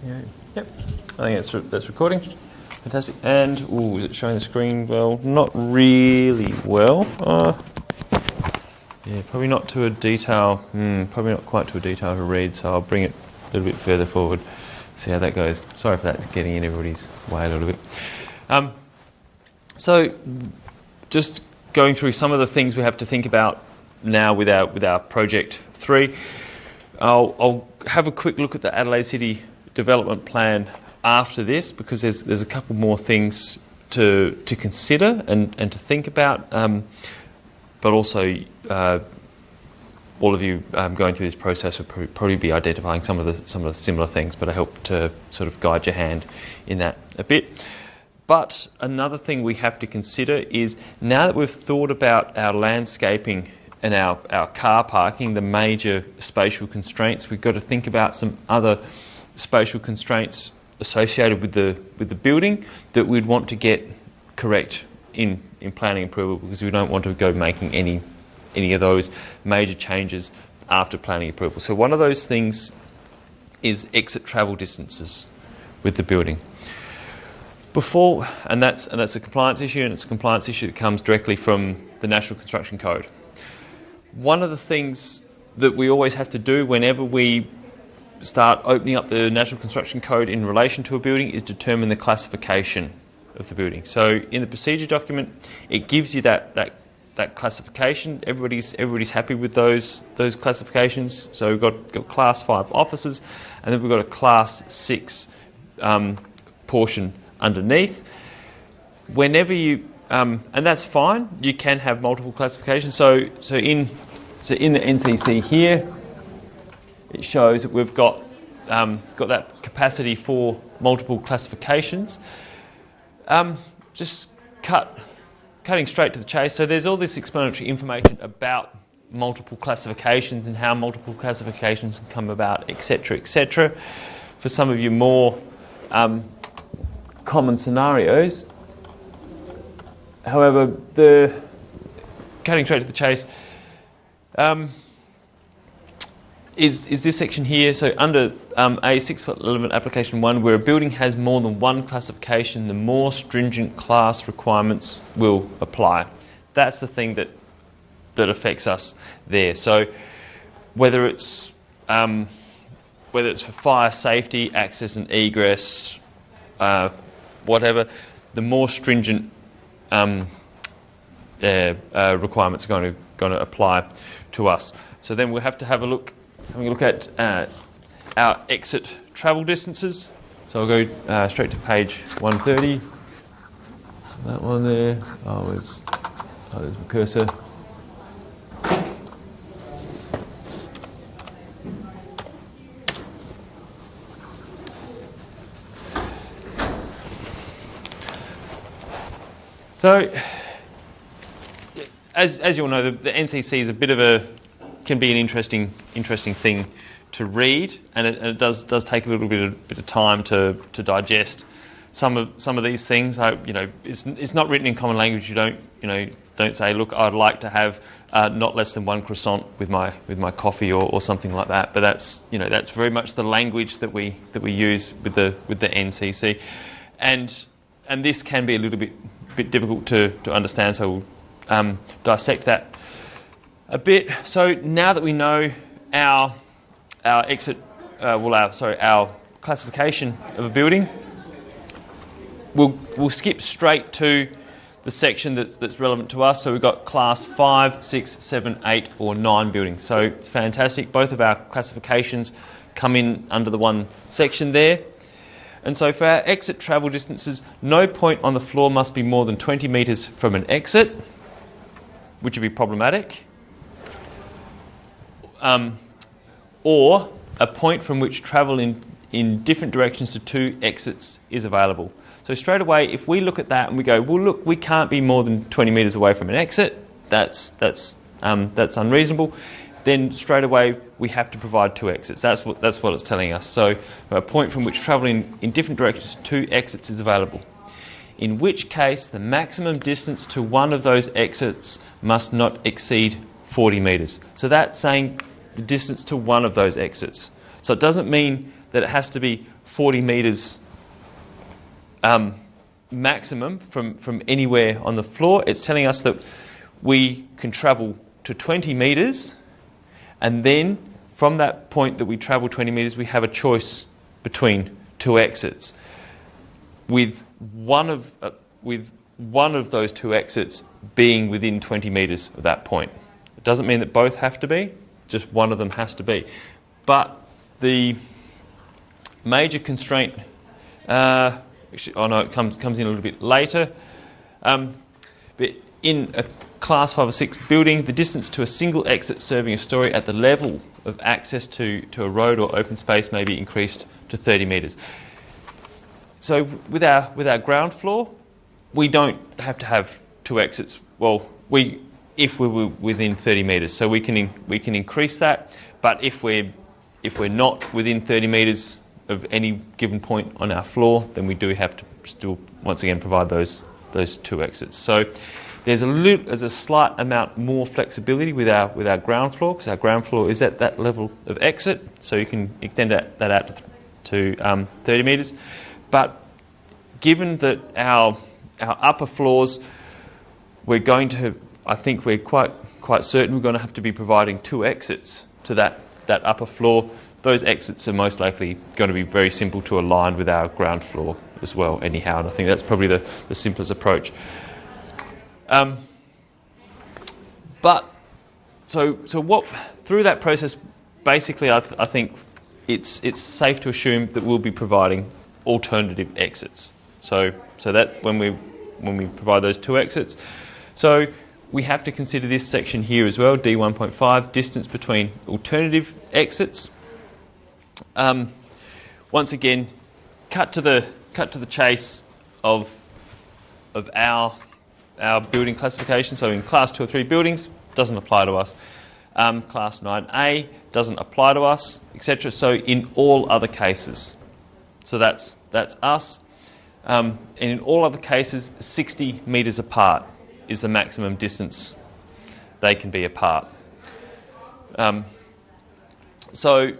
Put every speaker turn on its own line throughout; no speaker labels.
Yeah. Yep. I think that's recording. Fantastic. And is it showing the screen well? Not really well. Yeah, probably not to a detail. Probably not quite to a detail to read. So I'll bring it a little bit further forward. See how that goes. Sorry for that. It's getting in everybody's way a little bit. So just going through some of the things we have to think about now with our project 3. I'll have a quick look at the Adelaide City development plan after this, because there's a couple more things to consider and to think about, but also all of you going through this process will probably be identifying some of the similar things, but I hope to sort of guide your hand in that a bit. But another thing we have to consider is, now that we've thought about our landscaping and our car parking, the major spatial constraints, we've got to think about some other spatial constraints associated with the building that we'd want to get correct in planning approval, because we don't want to go making any of those major changes after planning approval. So one of those things is exit travel distances with the building. And that's a compliance issue, and it's a compliance issue that comes directly from the National Construction Code. One of the things that we always have to do whenever we start opening up the National Construction Code in relation to a building is determine the classification of the building. So in the procedure document, it gives you that classification. Everybody's happy with those classifications. So we've got Class 5 offices, and then we've got a Class 6 portion underneath. Whenever you and that's fine. You can have multiple classifications. So in the NCC here, it shows that we've got that capacity for multiple classifications. Just cutting straight to the chase. So there's all this explanatory information about multiple classifications and how multiple classifications can come about, etc., etc. For some of you more common scenarios. However, cutting straight to the chase is this section here. So under a 6-foot element application 1, where a building has more than one classification, the more stringent class requirements will apply. That's the thing that affects us there. So whether it's for fire safety, access and egress, whatever, the more stringent requirements are going to apply to us. So then we'll have to having a look at our exit travel distances. So I'll go straight to page 130. That one there. There's my cursor. So, as you all know, the NCC is a bit of can be an interesting thing to read, and it does take a little bit of time to digest some of these things. It's not written in common language. You don't say, look, I'd like to have not less than one croissant with my coffee or something like that. But that's very much the language that we use with the NCC, and this can be a little bit difficult to understand. So we'll dissect that a bit. So now that we know our classification of a building, we'll skip straight to the section that's relevant to us. So we've got Class 5, 6, 7, 8 or 9 buildings. So it's fantastic. Both of our classifications come in under the one section there. And so for our exit travel distances, no point on the floor must be more than 20 metres from an exit, which would be problematic, or a point from which travel in different directions to 2 exits is available. So straight away, if we look at that and we go, well, look, we can't be more than 20 metres away from an exit, that's unreasonable, then straight away we have to provide 2 exits. That's what it's telling us. So a point from which travel in different directions to 2 exits is available. In which case, the maximum distance to one of those exits must not exceed 40 metres. So that's saying the distance to one of those exits. So it doesn't mean that it has to be 40 metres maximum from anywhere on the floor. It's telling us that we can travel to 20 metres, and then from that point that we travel 20 metres, we have a choice between two exits, with one of those two exits being within 20 metres of that point. It doesn't mean that both have to be, just one of them has to be. But the major constraint, it comes in a little bit later. But in a Class 5 or 6 building, the distance to a single exit serving a storey at the level of access to a road or open space may be increased to 30 metres. So with our ground floor, we don't have to have two exits. Well, if we were within 30 metres, so we can increase that. But if we're not within 30 metres of any given point on our floor, then we do have to still once again provide those two exits. So there's a slight amount more flexibility with our ground floor, because our ground floor is at that level of exit, so you can extend that out to 30 metres. But given that our upper floors, we're going to, I think we're quite certain we're going to have to be providing two exits to that upper floor. Those exits are most likely going to be very simple to align with our ground floor as well anyhow, and I think that's probably the simplest approach. But what through that process, basically, I think it's safe to assume that we'll be providing alternative exits. So that when we provide those two exits, so we have to consider this section here as well, D1.5, distance between alternative exits. Once again, cut to the chase of our building classification. So in Class 2 or 3 buildings, doesn't apply to us. Class 9A doesn't apply to us, etc. So in all other cases, so that's us. And in all other cases, 60 metres apart is the maximum distance they can be apart. So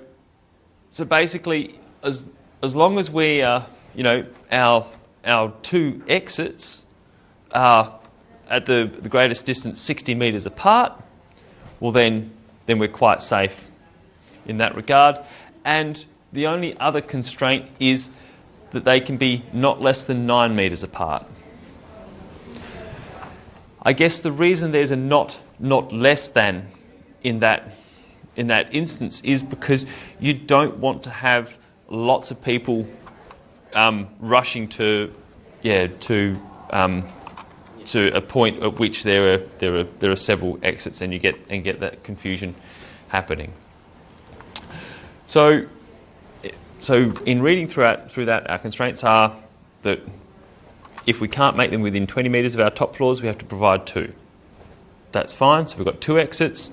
basically, as long as we are, our two exits are at the greatest distance 60 metres apart, well then we're quite safe in that regard. And the only other constraint is that they can be not less than 9 metres apart. I guess the reason there's a not less than in that instance is because you don't want to have lots of people rushing to a point at which there are several exits, and you get that confusion happening. So in reading through that, our constraints are that if we can't make them within 20 metres of our top floors, we have to provide two. That's fine. So we've got two exits.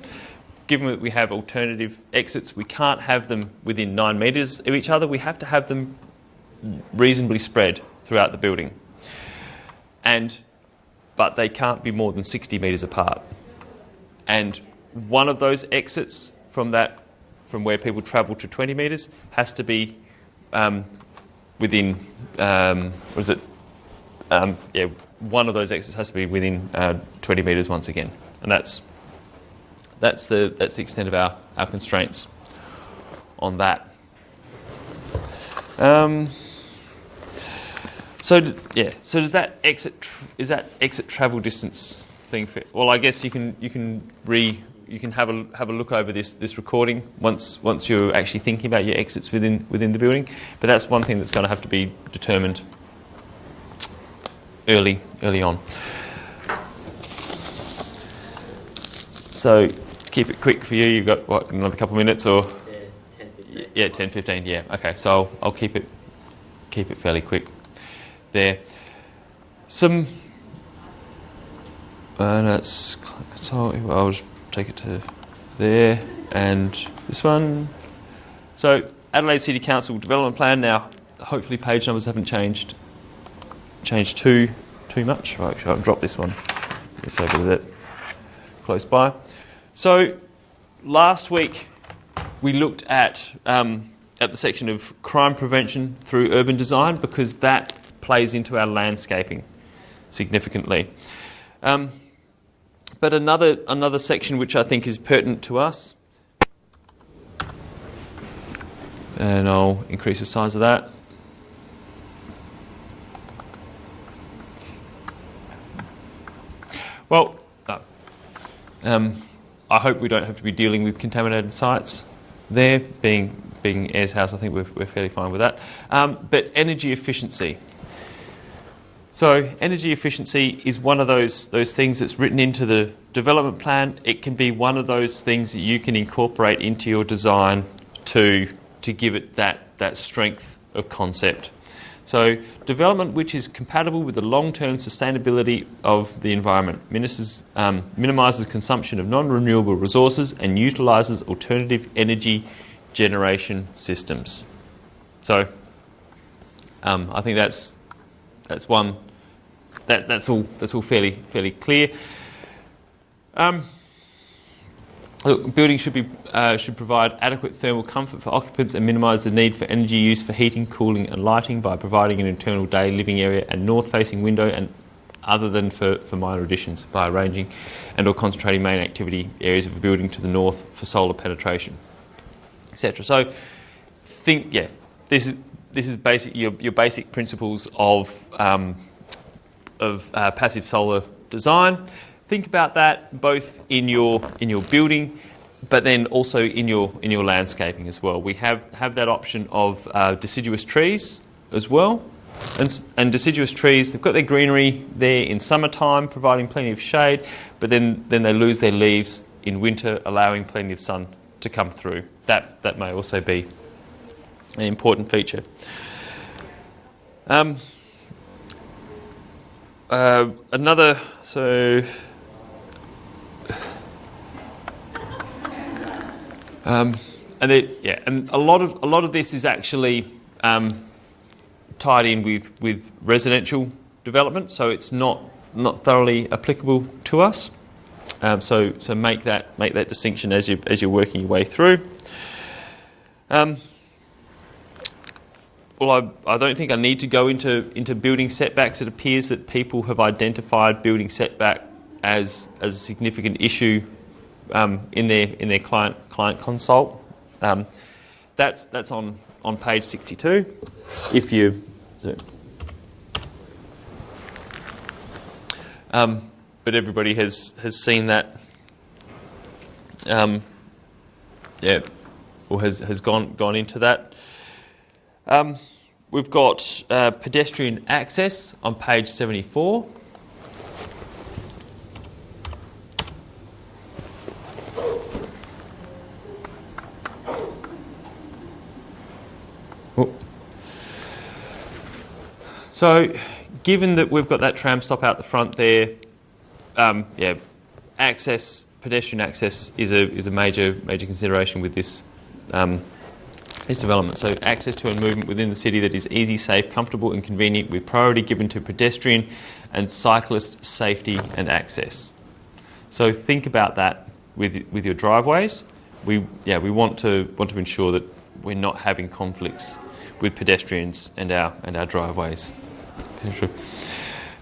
Given that we have alternative exits, we can't have them within 9 metres of each other. We have to have them reasonably spread throughout the building. But they can't be more than 60 metres apart. And one of those exits from where people travel to 20 metres has to be within, one of those exits has to be within 20 metres once again. And that's the extent of our constraints on that. So does that exit travel distance thing fit? Well, I guess you can have a look over this recording once you're actually thinking about your exits within the building. But that's one thing that's going to have to be determined early on. So keep it quick for you. You've got what, another couple of minutes or? Yeah, 10, 15. Yeah. Okay. So I'll keep it fairly quick. There. Some. That's so I'll just take it to there and this one. So Adelaide City Council Development Plan. Now, hopefully, page numbers haven't changed too much. Right, actually, I'll drop this one. Just over to that close by. So last week we looked at at the section of crime prevention through urban design, because that plays into our landscaping significantly. But another section which I think is pertinent to us, and I'll increase the size of that. Well, I hope we don't have to be dealing with contaminated sites there. Being Ayers House, I think we're fairly fine with that. But energy efficiency. So energy efficiency is one of those things that's written into the development plan. It can be one of those things that you can incorporate into your design to give it that strength of concept. So development which is compatible with the long-term sustainability of the environment, minimises consumption of non-renewable resources and utilises alternative energy generation systems. So I think that's one that's all fairly clear. Look, buildings should provide adequate thermal comfort for occupants and minimise the need for energy use for heating, cooling and lighting by providing an internal day living area and north-facing window, and other than for minor additions by arranging and or concentrating main activity areas of a building to the north for solar penetration, etc. So this is basic your basic principles of passive solar design. Think about that both in your building, but then also in your landscaping as well. We have that option of deciduous trees as well, and deciduous trees, they've got their greenery there in summertime, providing plenty of shade, but then they lose their leaves in winter, allowing plenty of sun to come through. That may also be an important feature. And a lot of this is actually tied in with residential development, so it's not thoroughly applicable to us. So make that distinction as you're working your way through. Well, I don't think I need to go into building setbacks. It appears that people have identified building setback as a significant issue in their client consult. That's on page 62. But everybody has seen that, or has gone into that. We've got pedestrian access on page 74. So, given that we've got that tram stop out the front there, pedestrian access is a major consideration with this development. So, access to and movement within the city that is easy, safe, comfortable, and convenient, with priority given to pedestrian and cyclist safety and access. So, think about that with your driveways. We want to ensure that we're not having conflicts with pedestrians and our driveways.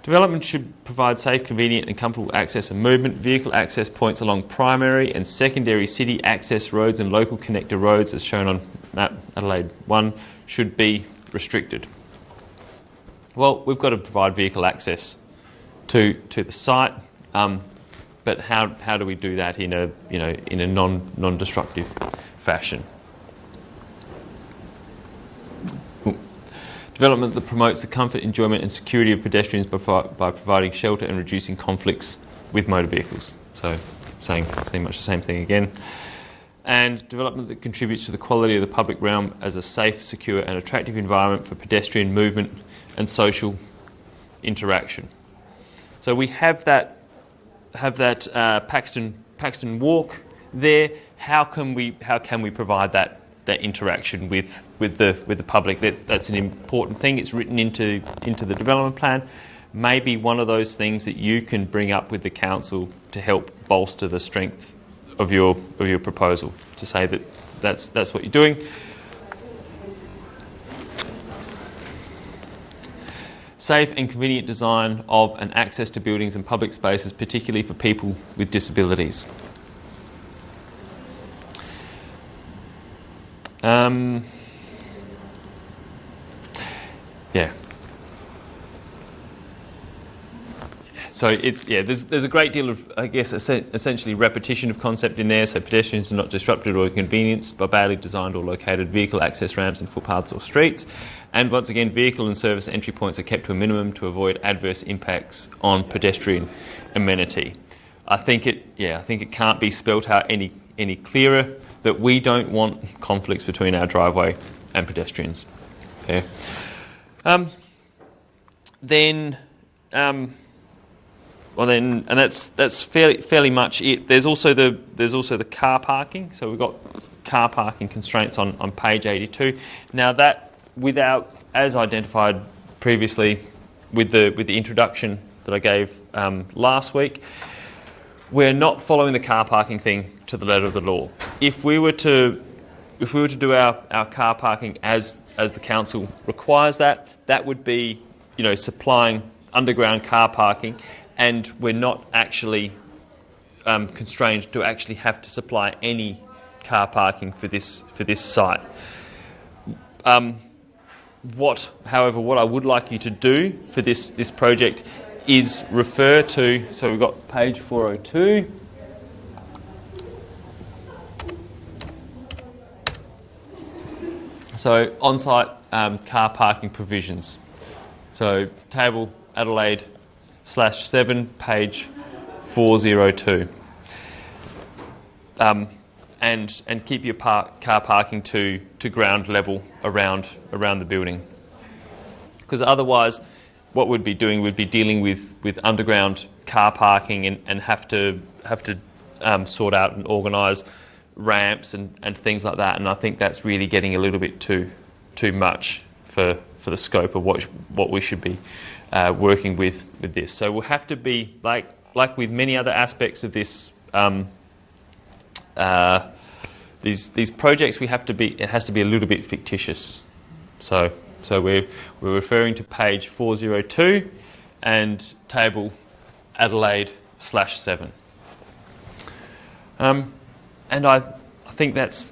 Development should provide safe, convenient and comfortable access and movement. Vehicle access points along primary and secondary city access roads and local connector roads, as shown on map Adelaide 1, should be restricted. Well, we've got to provide vehicle access to the site, but how do we do that in a non-destructive fashion? Development that promotes the comfort, enjoyment and security of pedestrians by providing shelter and reducing conflicts with motor vehicles. So saying much the same thing again. And development that contributes to the quality of the public realm as a safe, secure and attractive environment for pedestrian movement and social interaction. So we have that Paxton Walk there. How can we provide that interaction with the public? That's an important thing. It's written into the development plan. Maybe one of those things that you can bring up with the council to help bolster the strength of your proposal, to say that's what you're doing. safe and convenient design of and access to buildings and public spaces, particularly for people with disabilities. Yeah. So it's there's a great deal of, I guess, essentially repetition of concept in there. So pedestrians are not disrupted or inconvenienced by badly designed or located vehicle access ramps and footpaths or streets. And once again, vehicle and service entry points are kept to a minimum to avoid adverse impacts on pedestrian amenity. I think it can't be spelt out any clearer that we don't want conflicts between our driveway and pedestrians. Okay. And that's fairly much it. There's also the car parking. So we've got car parking constraints on page 82. Now that, as identified previously with the introduction that I gave last week, we're not following the car parking thing to the letter of the law. If we were to do our car parking as the council requires, that would be, supplying underground car parking, and we're not actually constrained to actually have to supply any car parking for this site. What I would like you to do for this project is refer to, so we've got page 402. So on-site car parking provisions. So table Adelaide /7, page 402. And keep your car parking to ground level around the building. Because otherwise, what we'd be doing would be dealing with underground car parking and have to sort out and organise ramps and things like that. And I think that's really getting a little bit too much for the scope of what we should be working with this. So we'll have to be like with many other aspects of this. These projects, it has to be a little bit fictitious. So we're referring to page 402 and table Adelaide /7. And I think that's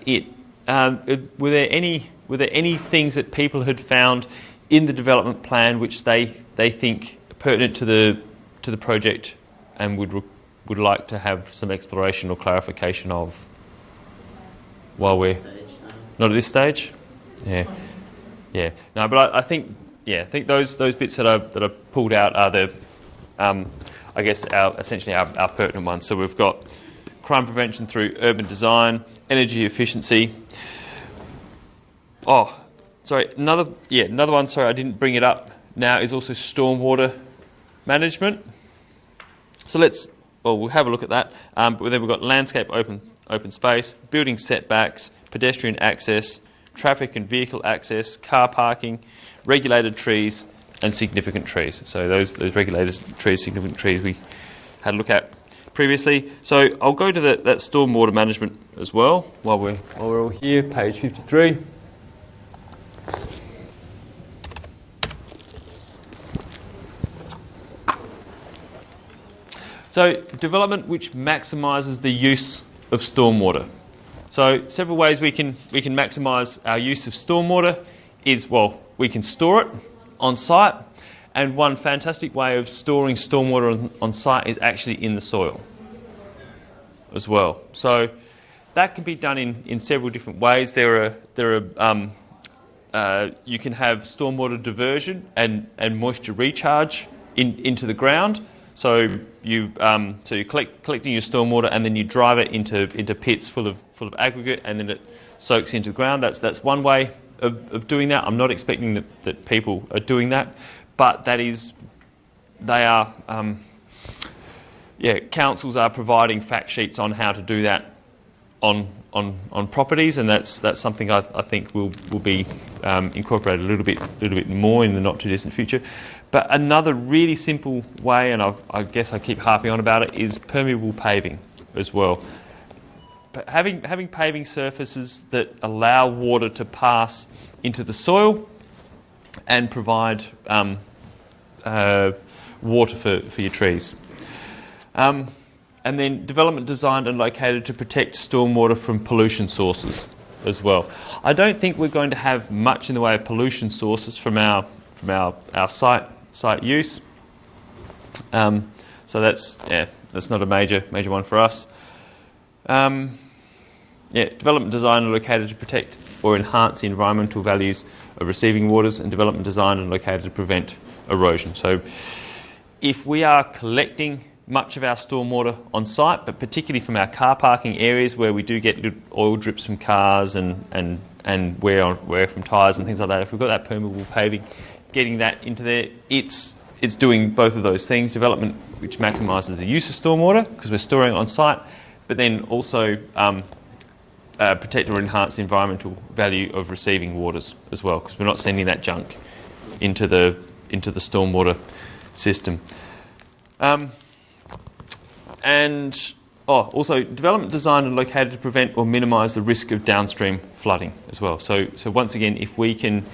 it. Were there any things that people had found in the development plan which they think pertinent to the project and would like to have some exploration or clarification of? While we're not at this stage, yeah. No, but I think those bits that I pulled out are the, I guess essentially our pertinent ones. So we've got crime prevention through urban design, energy efficiency. Oh, sorry, another one. Sorry, I didn't bring it up. Now is also stormwater management. So we'll have a look at that. But then we've got landscape open space, building setbacks, pedestrian access, traffic and vehicle access, car parking, regulated trees, and significant trees. So those regulated trees, significant trees we had a look at previously. So I'll go to that stormwater management as well while we're all here, page 53. So development which maximises the use of stormwater. So several ways we can maximise our use of stormwater is, we can store it on site, and one fantastic way of storing stormwater on site is actually in the soil as well. So that can be done in several different ways. You can have stormwater diversion and moisture recharge into the ground. So you're collecting your stormwater and then you drive it into pits full of aggregate, and then it soaks into the ground. That's one way of doing that. I'm not expecting that people are doing that, but councils are providing fact sheets on how to do that on properties, and that's something I think will be incorporated a little bit more in the not too distant future. But another really simple way, and I guess I keep harping on about it, is permeable paving as well. But having paving surfaces that allow water to pass into the soil and provide water for your trees. And then development designed and located to protect stormwater from pollution sources as well. I don't think we're going to have much in the way of pollution sources from our site use. So that's not a major one for us. Development design and located to protect or enhance the environmental values of receiving waters, and development designed and located to prevent erosion. So if we are collecting much of our stormwater on site, but particularly from our car parking areas where we do get oil drips from cars and wear from tyres and things like that, if we've got that permeable paving, getting that into there, it's doing both of those things: development which maximises the use of stormwater because we're storing it on site, but then also protect or enhance the environmental value of receiving waters as well, because we're not sending that junk into the stormwater system. Also development designed and located to prevent or minimise the risk of downstream flooding as well. So once again, if we can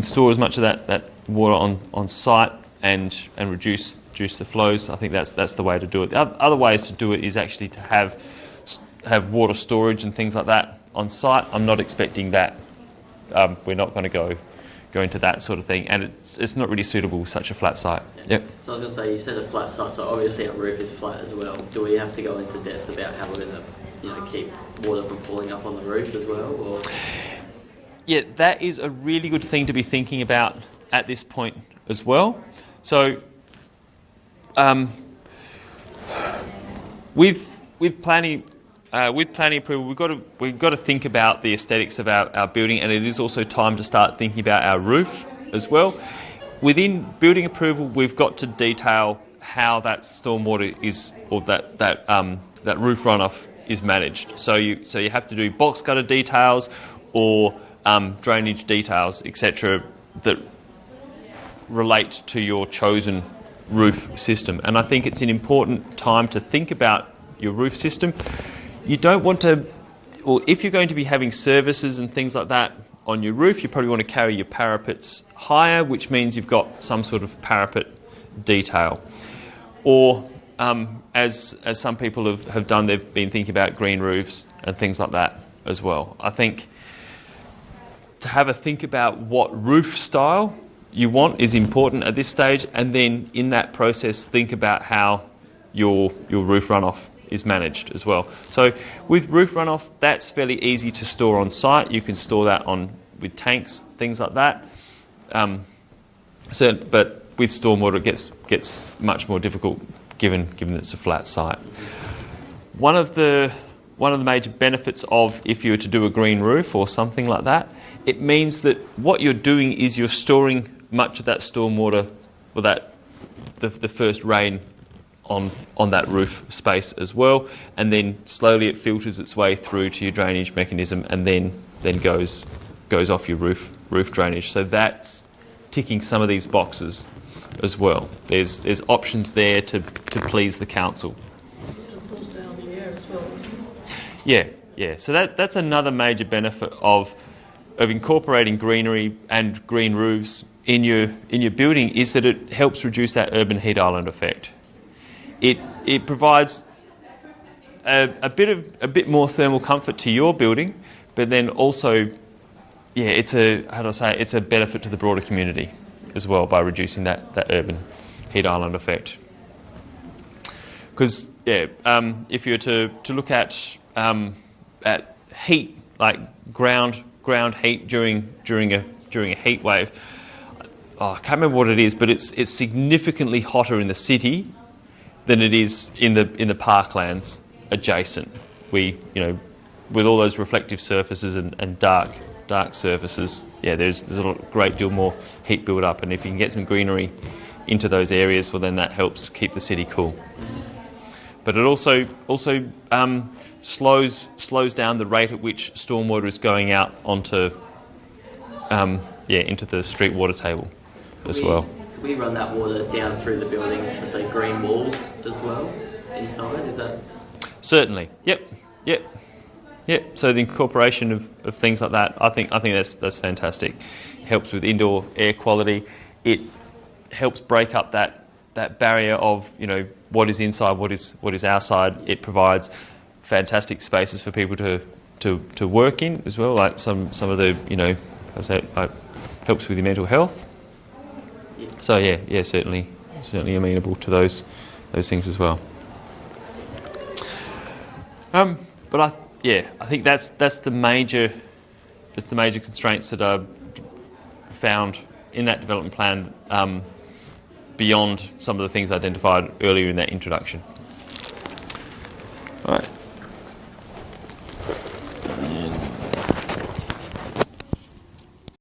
store as much of that water on site and reduce the flows, I think that's the way to do it. The other ways to do it is actually to have water storage and things like that on site. I'm not expecting that. We're not going to go into that sort of thing, and it's not really suitable with such a flat site. Yep.
So I was going to say, you said a flat site, so obviously our roof is flat as well. Do we have to go into depth about how we're going to keep water from falling up on the roof as well? Or?
Yeah, that is a really good thing to be thinking about at this point as well. So with planning approval, we've got to think about the aesthetics of our building, and it is also time to start thinking about our roof as well. Within building approval, we've got to detail how that stormwater is, or that roof runoff is managed. So you have to do box gutter details or drainage details, etc., that relate to your chosen roof system. And I think it's an important time to think about your roof system. You don't want to, or if you're going to be having services and things like that on your roof, you probably want to carry your parapets higher, which means you've got some sort of parapet detail. Or as some people have done, they've been thinking about green roofs and things like that as well. I think to have a think about what roof style you want is important at this stage, and then in that process think about how your roof runoff is managed as well. So with roof runoff, that's fairly easy to store on site. You can store that with tanks, things like that. But with stormwater, it gets much more difficult given that it's a flat site. One of the major benefits of if you were to do a green roof or something like that, it means that what you're doing is you're storing much of that stormwater, or the first rain on that roof space as well, and then slowly it filters its way through to your drainage mechanism, and then goes off your roof drainage. So that's ticking some of these boxes as well. There's options there to please the council.
It pulls down the air as well, isn't it?
Yeah. So that's another major benefit of incorporating greenery and green roofs in your building, is that it helps reduce that urban heat island effect. It provides a bit more thermal comfort to your building, but then also, it's a benefit to the broader community as well by reducing that urban heat island effect. Because if you were to look at heat, like ground heat during a heat wave, I can't remember what it is, but it's significantly hotter in the city than it is in the parklands adjacent. With all those reflective surfaces and dark surfaces, there's a great deal more heat build up, and if you can get some greenery into those areas, well, then that helps keep the city cool. But it also slows down the rate at which stormwater is going out into the street water table as well.
Can we run that water down through the buildings to, say, green walls as well inside? Is that?
Certainly. Yep. So the incorporation of things like that, I think that's fantastic. It helps with indoor air quality. It helps break up that barrier of, you know, what is inside, what is outside. It provides fantastic spaces for people to work in as well. Like some of the, you know, I say, like, helps with your mental health.
Yeah.
So yeah, certainly amenable to those things as well. But I think that's the major constraints that are found in that development plan, beyond some of the things identified earlier in that introduction. All right.